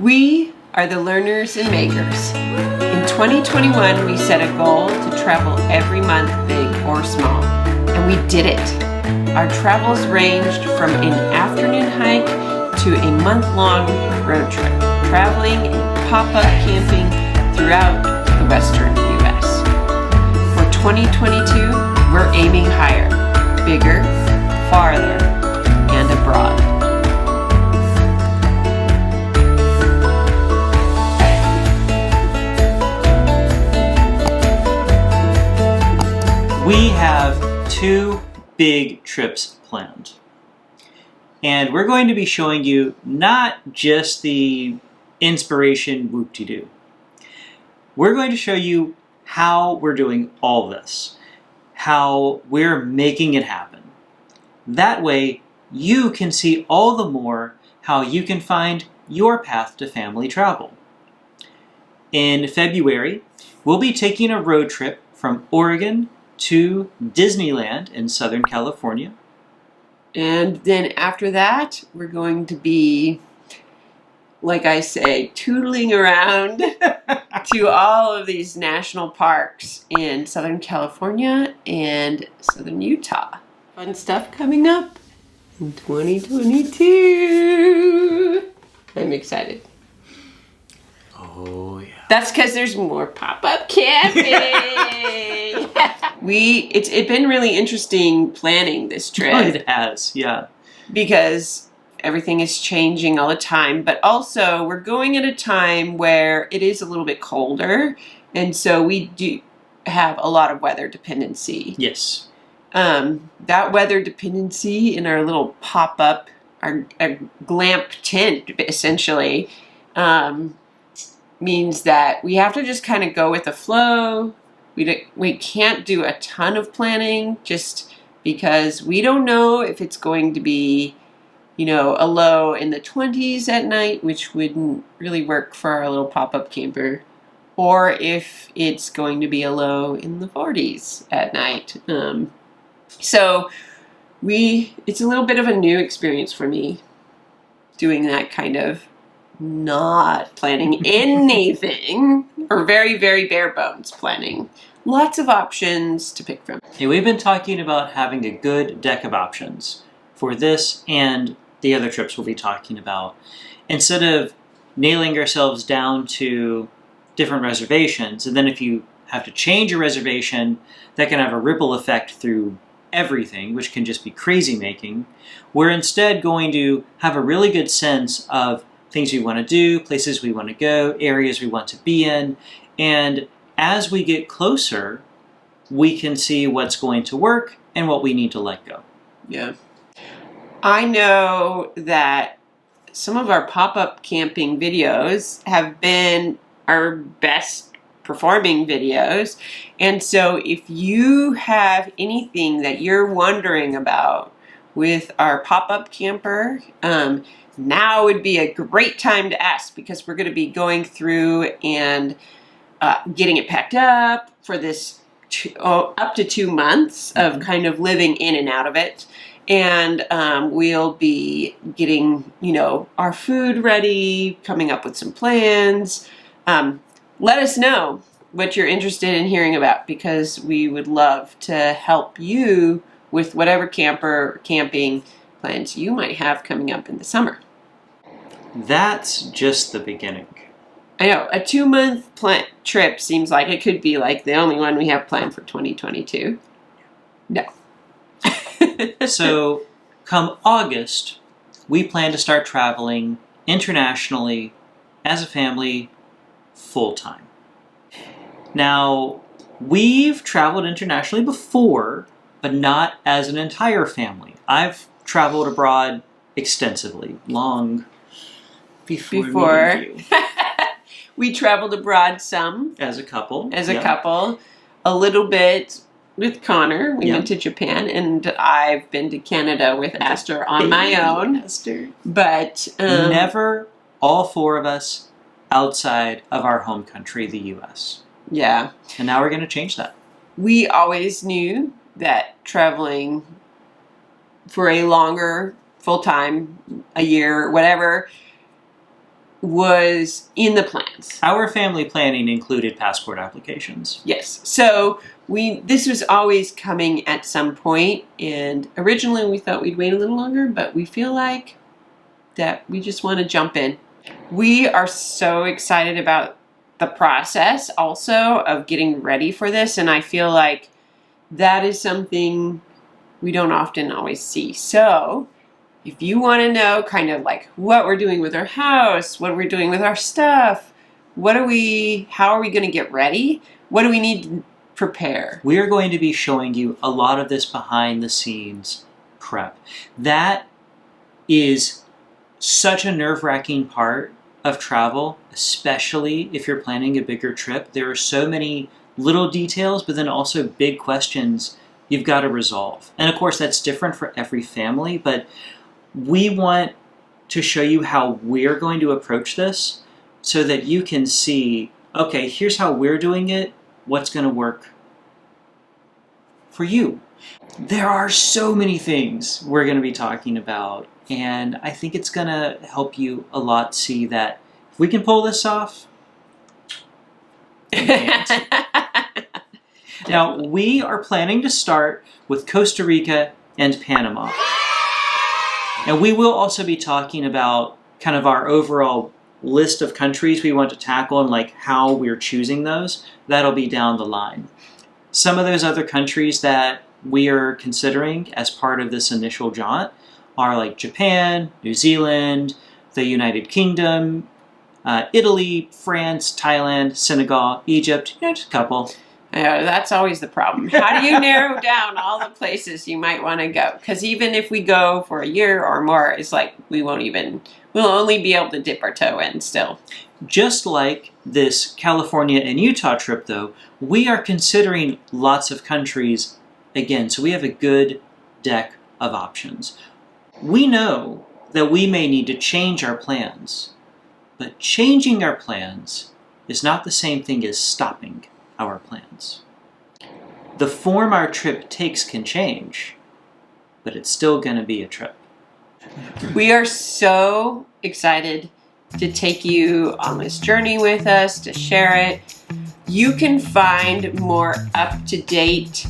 We are the learners and makers. In 2021, we set a goal to travel every month, big or small, and we did it. Our travels ranged from an afternoon hike to a month-long road trip, traveling and pop-up camping throughout the western U.S. For 2022, we're aiming higher, bigger, farther, and abroad. We have 2 big trips planned. And we're going to be showing you not just the inspiration whoop-de-doo. We're going to show you how we're doing all this, how we're making it happen. That way, you can see all the more how you can find your path to family travel. In February, we'll be taking a road trip from Oregon to Disneyland in Southern California. And then after that, we're going to be, like I say, tootling around to all of these national parks in Southern California and Southern Utah. Fun stuff coming up in 2022. I'm excited. Oh, yeah. That's because there's more pop-up camping. It's been really interesting planning this trip. Oh, it has, yeah. Because everything is changing all the time, but also we're going at a time where it is a little bit colder, and so we do have a lot of weather dependency. Yes. That weather dependency in our little pop-up, our glamp tent, essentially, means that we have to just kind of go with the flow. We can't do a ton of planning just because we don't know if it's going to be, a low in the 20s at night, which wouldn't really work for our little pop-up camper, or if it's going to be a low in the 40s at night. So it's a little bit of a new experience for me doing that kind of not planning anything, or very, very bare bones planning. Lots of options to pick from. Hey, we've been talking about having a good deck of options for this and the other trips we'll be talking about. Instead of nailing ourselves down to different reservations, and then if you have to change a reservation, that can have a ripple effect through everything, which can just be crazy making. We're instead going to have a really good sense of things we want to do, places we want to go, areas we want to be in, and as we get closer, we can see what's going to work and what we need to let go. Yeah. I know that some of our pop-up camping videos have been our best performing videos, and so if you have anything that you're wondering about with our pop-up camper, now would be a great time to ask, because we're going to be going through and getting it packed up for this up to 2 months of kind of living in and out of it. And we'll be getting, our food ready, coming up with some plans. Let us know what you're interested in hearing about, because we would love to help you with whatever camping plans you might have coming up in the summer. That's just the beginning. I know, a 2-month trip seems like it could be like the only one we have planned for 2022. No. So, come August, we plan to start traveling internationally as a family full-time. Now, we've traveled internationally before, but not as an entire family. I've traveled abroad extensively, long before meeting you. We traveled abroad some. As a couple. A little bit with Connor. We went to Japan, and I've been to Canada with Astor on my own. Astor. But never all 4 of us outside of our home country, the U.S. Yeah. And now we're going to change that. We always knew that traveling for a longer, full-time, a year, whatever, was in the plans. Our family planning included passport applications. Yes. So this was always coming at some point, and originally we thought we'd wait a little longer, but we feel like that we just want to jump in. We are so excited about the process also of getting ready for this, and I feel like that is something we don't often always see. So if you want to know kind of like what we're doing with our house, what we're doing with our stuff, how are we going to get ready? What do we need to prepare? We are going to be showing you a lot of this behind the scenes prep. That is such a nerve-wracking part of travel, especially if you're planning a bigger trip. There are so many little details, but then also big questions you've got to resolve. And of course, that's different for every family, but we want to show you how we're going to approach this so that you can see, okay, here's how we're doing it, what's going to work for you. There are so many things we're going to be talking about, and I think it's going to help you a lot see that if we can pull this off, we can't. Now, we are planning to start with Costa Rica and Panama. And we will also be talking about kind of our overall list of countries we want to tackle and like how we're choosing those. That'll be down the line. Some of those other countries that we are considering as part of this initial jaunt are like Japan, New Zealand, the United Kingdom, Italy, France, Thailand, Senegal, Egypt, just a couple. That's always the problem. How do you narrow down all the places you might want to go? Because even if we go for a year or more, it's like we'll only be able to dip our toe in still. Just like this California and Utah trip, though, we are considering lots of countries again, so we have a good deck of options. We know that we may need to change our plans, but changing our plans is not the same thing as stopping our plans. The form our trip takes can change, but it's still going to be a trip. We are so excited to take you on this journey with us, to share it. You can find more up-to-date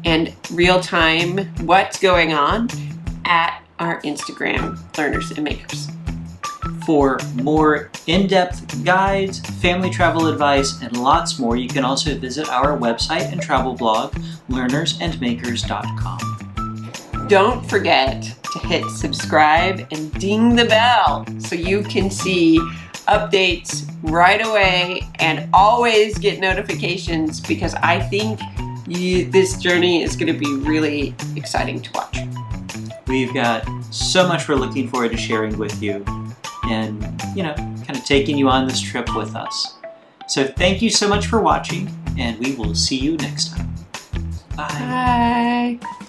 and real-time what's going on at our Instagram, Learners and Makers. For more in-depth guides, family travel advice, and lots more, you can also visit our website and travel blog, learnersandmakers.com. Don't forget to hit subscribe and ding the bell so you can see updates right away and always get notifications, because I think this journey is going to be really exciting to watch. We've got so much we're looking forward to sharing with you and, kind of taking you on this trip with us. So thank you so much for watching, and we will see you next time. Bye. Bye.